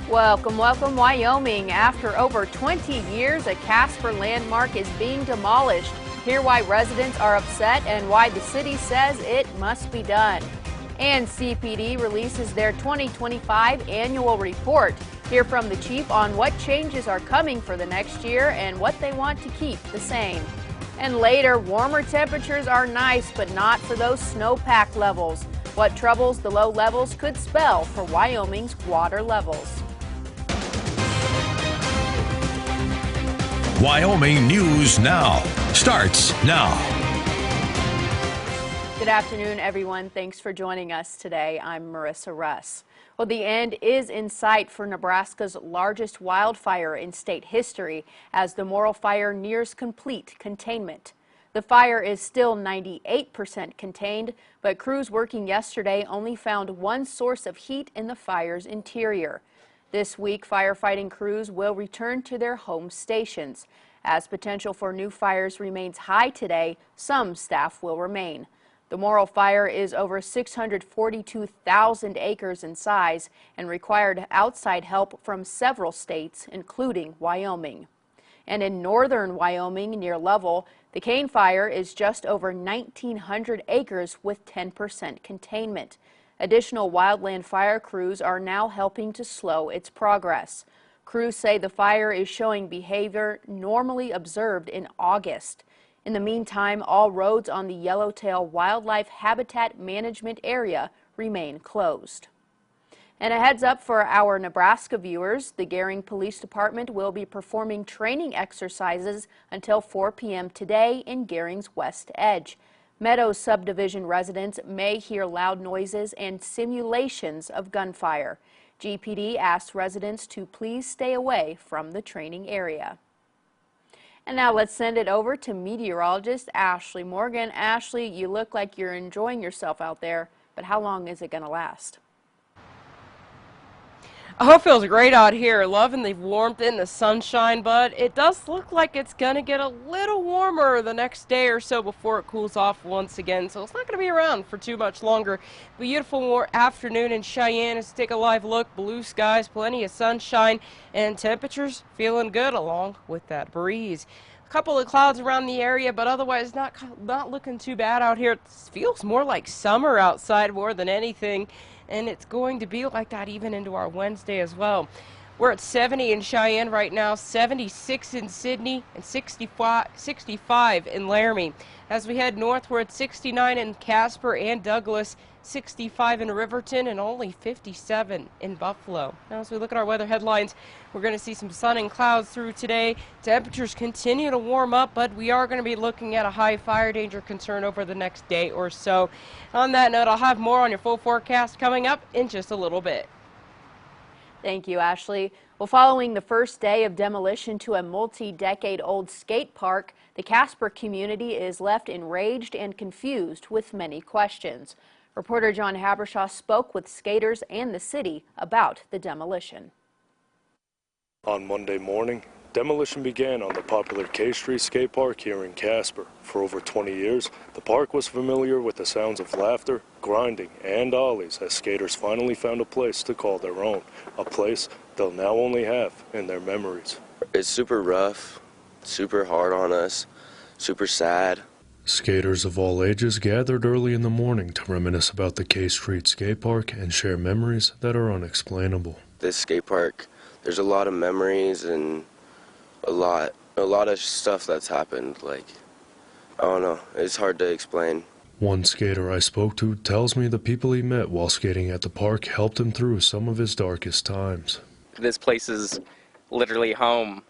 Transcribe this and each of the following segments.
Welcome, welcome, Wyoming. After over 20 years, a Casper landmark is being demolished. Hear why residents are upset and why the city says it must be done. And CPD releases their 2025 annual report. Hear from the chief on what changes are coming for the next year and what they want to keep the same. And later, warmer temperatures are nice, but not for those snowpack levels. What troubles the low levels could spell for Wyoming's water levels. Wyoming News Now starts now. Good afternoon, everyone. Thanks for joining us today. I'm Marissa Russ. Well, the end is in sight for Nebraska's largest wildfire in state history as the Morrill Fire nears complete containment. The fire is still 98% contained, but crews working yesterday only found one source of heat in the fire's interior. This week, firefighting crews will return to their home stations. As potential for new fires remains high today, some staff will remain. The Morrill Fire is over 642,000 acres in size and required outside help from several states, including Wyoming. And in northern Wyoming, near Lovell, the Cane Fire is just over 1,900 acres with 10% containment. Additional wildland fire crews are now helping to slow its progress. Crews say the fire is showing behavior normally observed in August. In the meantime, all roads on the Yellowtail Wildlife Habitat Management Area remain closed. And a heads up for our Nebraska viewers, the Gering Police Department will be performing training exercises until 4 p.m. today in Gering's West Edge. Meadows subdivision residents may hear loud noises and simulations of gunfire. GPD asks residents to please stay away from the training area. And now let's send it over to meteorologist Ashley Morgan. Ashley, you look like you're enjoying yourself out there, but how long is it going to last? Oh, it feels great out here. Loving the warmth and the sunshine, but it does look like it's going to get a little warmer the next day or so before it cools off once again. So it's not going to be around for too much longer. Beautiful afternoon in Cheyenne. Let's take a live look. Blue skies, plenty of sunshine, and temperatures feeling good along with that breeze. A couple of clouds around the area, but otherwise not looking too bad out here. It feels more like summer outside more than anything. And it's going to be like that even into our Wednesday as well. We're at 70 in Cheyenne right now, 76 in Sidney, and 65 in Laramie. As we head north, we're at 69 in Casper and Douglas, 65 in Riverton, and only 57 in Buffalo. Now, as we look at our weather headlines, we're going to see some sun and clouds through today. Temperatures continue to warm up, but we are going to be looking at a high fire danger concern over the next day or so. On that note, I'll have more on your full forecast coming up in just a little bit. Thank you, Ashley. Well, following the first day of demolition to a multi-decade-old skate park, the Casper community is left enraged and confused with many questions. Reporter John Habershaw spoke with skaters and the city about the demolition. On Monday morning, demolition began on the popular K Street skate park here in Casper. For over 20 years, the park was familiar with the sounds of laughter, grinding, and ollies as skaters finally found a place to call their own, a place they'll now only have in their memories. It's super rough, super hard on us, super sad. Skaters of all ages gathered early in the morning to reminisce about the K Street skate park and share memories that are unexplainable. This skate park, there's a lot of memories and a lot of stuff that's happened. Like, I don't know, it's hard to explain. One skater I spoke to tells me the people he met while skating at the park helped him through some of his darkest times. This place is literally home.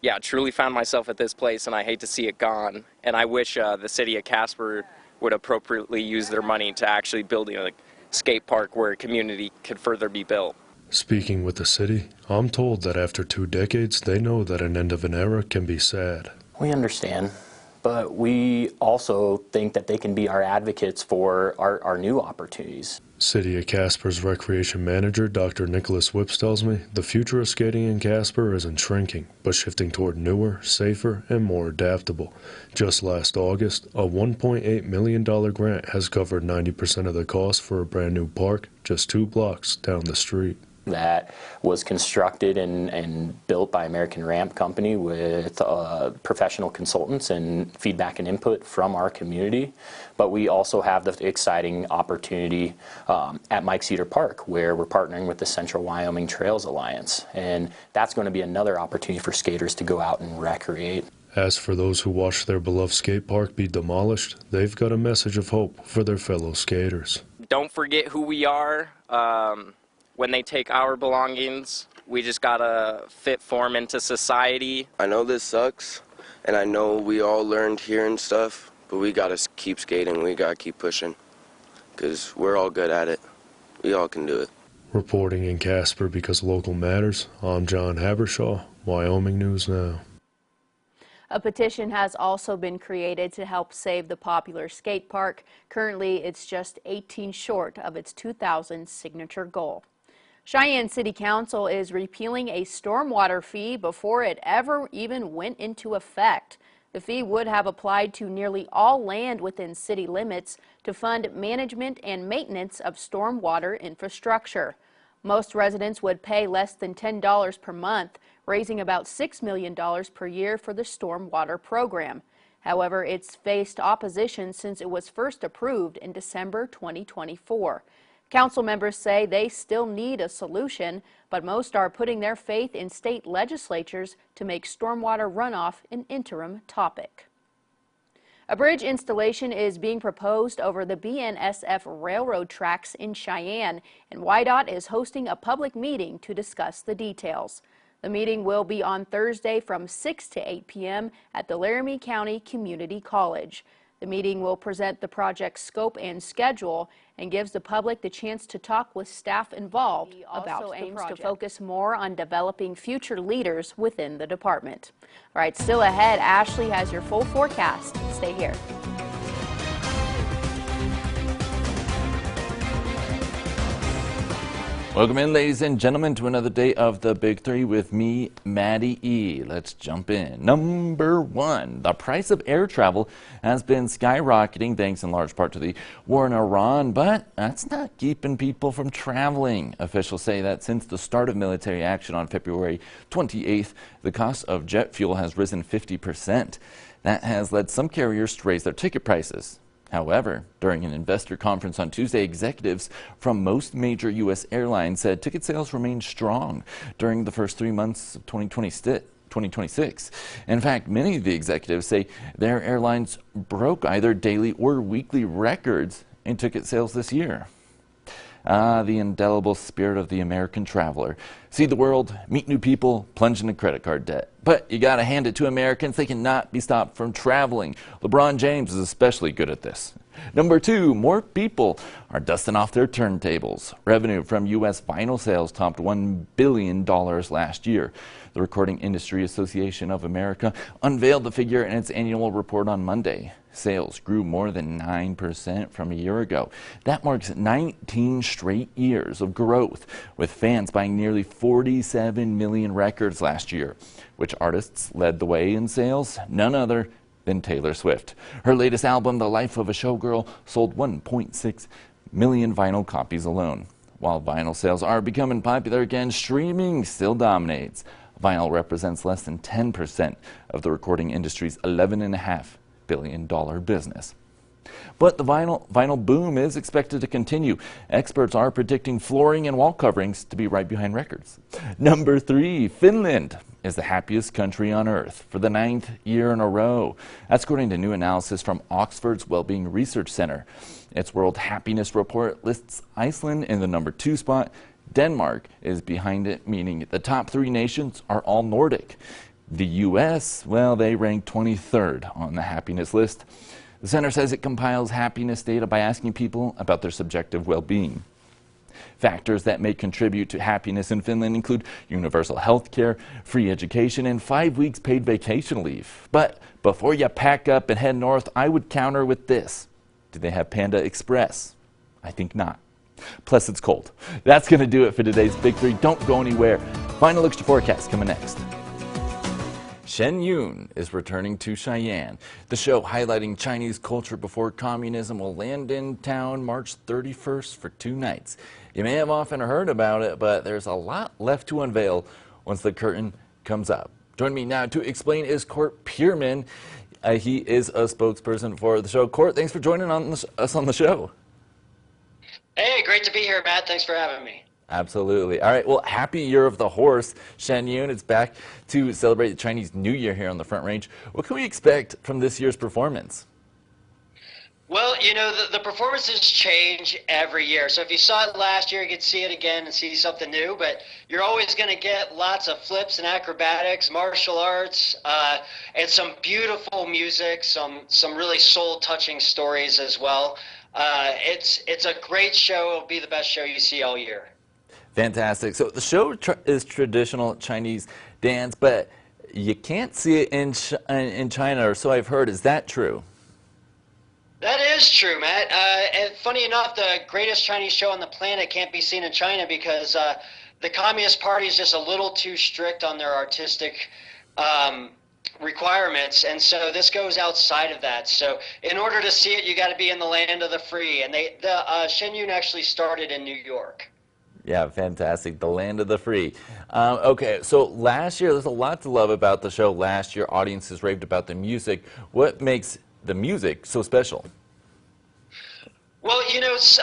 Yeah, truly found myself at this place, and I hate to see it gone. And I wish the city of Casper would appropriately use their money to actually build a skate park where a community could further be built. Speaking with the city, I'm told that after 2 decades, they know that an end of an era can be sad. We understand, but we also think that they can be our advocates for our new opportunities. City of Casper's recreation manager, Dr. Nicholas Whips, tells me the future of skating in Casper isn't shrinking, but shifting toward newer, safer, and more adaptable. Just last August, a $1.8 million grant has covered 90% of the cost for a brand new park just 2 blocks down the street. that was constructed and built by American Ramp Company with professional consultants and feedback and input from our community. But we also have the exciting opportunity at Mike Cedar Park, where we're partnering with the Central Wyoming Trails Alliance. And that's going to be another opportunity for skaters to go out and recreate. As for those who watched their beloved skate park be demolished, they've got a message of hope for their fellow skaters. Don't forget who we are. When they take our belongings, we just gotta fit form into society. I know this sucks, and I know we all learned here and stuff, but we gotta keep skating. We gotta keep pushing, because we're all good at it. We all can do it. Reporting in Casper because local matters, I'm John Habershaw, Wyoming News Now. A petition has also been created to help save the popular skate park. Currently, it's just 18 short of its 2,000 signature goal. Cheyenne City Council is repealing a stormwater fee before it ever even went into effect. The fee would have applied to nearly all land within city limits to fund management and maintenance of stormwater infrastructure. Most residents would pay less than $10 per month, raising about $6 million per year for the stormwater program. However, it's faced opposition since it was first approved in December 2024. Council members say they still need a solution, but most are putting their faith in state legislatures to make stormwater runoff an interim topic. A bridge installation is being proposed over the BNSF railroad tracks in Cheyenne, and WYDOT is hosting a public meeting to discuss the details. The meeting will be on Thursday from 6 to 8 p.m. at the Laramie County Community College. The meeting will present the project's scope and schedule and gives the public the chance to talk with staff involved about the project. Aims to focus more on developing future leaders within the department. All right, still ahead, Ashley has your full forecast. Stay here. Welcome in, ladies and gentlemen, to another day of the Big Three with me, Maddie E. Let's jump in. Number one, the price of air travel has been skyrocketing thanks in large part to the war in Iran, but that's not keeping people from traveling. Officials say that since the start of military action on February 28th, the cost of jet fuel has risen 50%. That has led some carriers to raise their ticket prices. However, during an investor conference on Tuesday, executives from most major U.S. airlines said ticket sales remained strong during the first 3 months of 2026. In fact, many of the executives say their airlines broke either daily or weekly records in ticket sales this year. The indelible spirit of the American traveler. See the world, meet new people, plunge into credit card debt. But you gotta hand it to Americans, they cannot be stopped from traveling. LeBron James is especially good at this. Number two, more people are dusting off their turntables. Revenue from U.S. vinyl sales topped $1 billion last year. The Recording Industry Association of America unveiled the figure in its annual report on Monday. Sales grew more than 9% from a year ago. That marks 19 straight years of growth, with fans buying nearly 47 million records last year. Which artists led the way in sales? None other than Taylor Swift. Her latest album, The Life of a Showgirl, sold 1.6 million vinyl copies alone. While vinyl sales are becoming popular again, streaming still dominates. Vinyl represents less than 10% of the recording industry's $11.5 billion business. But the vinyl boom is expected to continue. Experts are predicting flooring and wall coverings to be right behind records. Number three, Finland is the happiest country on earth for the 9th year in a row. That's according to new analysis from Oxford's Wellbeing Research Center. Its World Happiness Report lists Iceland in the number 2 spot. Denmark is behind it, meaning the top 3 nations are all Nordic. The U.S., well, they rank 23rd on the happiness list. The center says it compiles happiness data by asking people about their subjective well-being. Factors that may contribute to happiness in Finland include universal health care, free education, and 5 weeks paid vacation leave. But before you pack up and head north, I would counter with this. Do they have Panda Express? I think not. Plus, it's cold. That's going to do it for today's Big Three. Don't go anywhere. Final extra forecast coming next. Shen Yun is returning to Cheyenne. The show highlighting Chinese culture before communism will land in town March 31st for 2 nights. You may have often heard about it, but there's a lot left to unveil once the curtain comes up. Join me now to explain is Court Pierman. He is a spokesperson for the show. Court, thanks for joining us on the show. Hey, great to be here, Matt. Thanks for having me. Absolutely. All right. Well, happy Year of the Horse. Shen Yun is back to celebrate the Chinese New Year here on the Front Range. What can we expect from this year's performance? Well, you know, the performances change every year. So if you saw it last year, you could see it again and see something new. But you're always going to get lots of flips and acrobatics, martial arts, and some beautiful music, some really soul-touching stories as well. It's a great show. It'll be the best show you see all year. Fantastic. So the show is traditional Chinese dance, but you can't see it in China, or so I've heard. Is that true? That is true, Matt. And funny enough, the greatest Chinese show on the planet can't be seen in China because the Communist Party is just a little too strict on their artistic requirements, and so this goes outside of that. So in order to see it, you got to be in the land of the free, and the Shen Yun actually started in New York. Yeah, fantastic. The land of the free. Okay, so last year, there's a lot to love about the show. Last year, audiences raved about the music. What makes the music so special? Well, you know, it's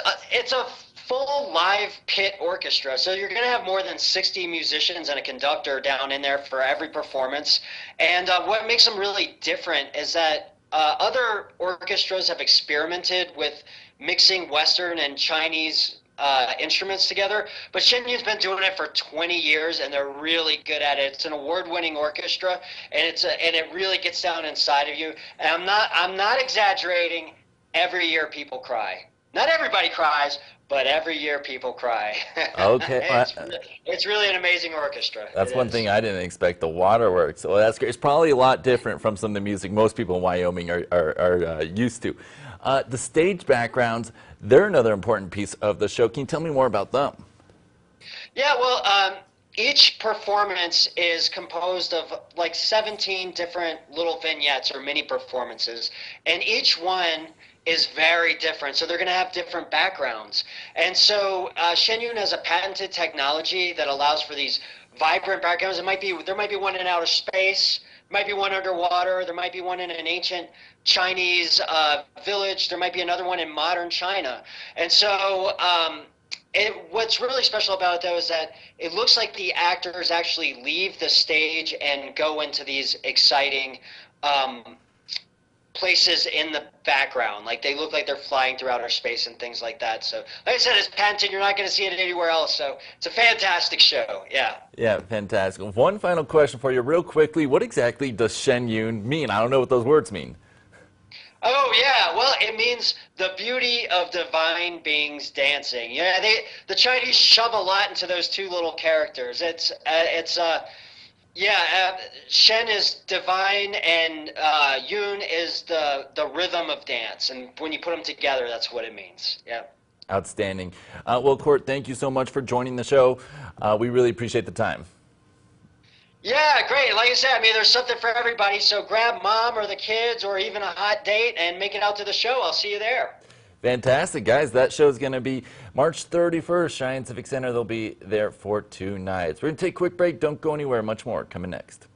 a full live pit orchestra, so you're going to have more than 60 musicians and a conductor down in there for every performance. And what makes them really different is that other orchestras have experimented with mixing Western and Chinese instruments together, but Shen Yun's been doing it for 20 years, and they're really good at it. It's an award-winning orchestra, and it really gets down inside of you. And I'm not exaggerating. Every year people cry. Not everybody cries, but every year people cry. Okay. It's really an amazing orchestra. That's one thing I didn't expect, the waterworks. Well, that's great. It's probably a lot different from some of the music most people in Wyoming are used to. The stage backgrounds, they're another important piece of the show. Can you tell me more about them? Yeah, well, each performance is composed of like 17 different little vignettes or mini performances, and each one is very different. So they're going to have different backgrounds. And so Shen Yun has a patented technology that allows for these vibrant backgrounds. There might be one in outer space, there might be one underwater, there might be one in an ancient Chinese village, there might be another one in modern China. And so what's really special about it, though, is that it looks like the actors actually leave the stage and go into these exciting places in the background. Like they look like they're flying through outer space and things like that. So like I said, it's patented. You're not going to see it anywhere else. So it's a fantastic show. Yeah. Yeah, fantastic. One final question for you real quickly. What exactly does Shen Yun mean? I don't know what those words mean. Oh, yeah. Well, it means the beauty of divine beings dancing. Yeah, the Chinese shove a lot into those two little characters. Shen is divine, and Yun is the rhythm of dance. And when you put them together, that's what it means. Yeah. Outstanding. Well, Court, thank you so much for joining the show. We really appreciate the time. Yeah, great. Like I said, I mean, there's something for everybody. So grab mom or the kids or even a hot date and make it out to the show. I'll see you there. Fantastic, guys. That show's going to be March 31st, Cheyenne Civic Center. They'll be there for 2 nights. We're going to take a quick break. Don't go anywhere. Much more coming next.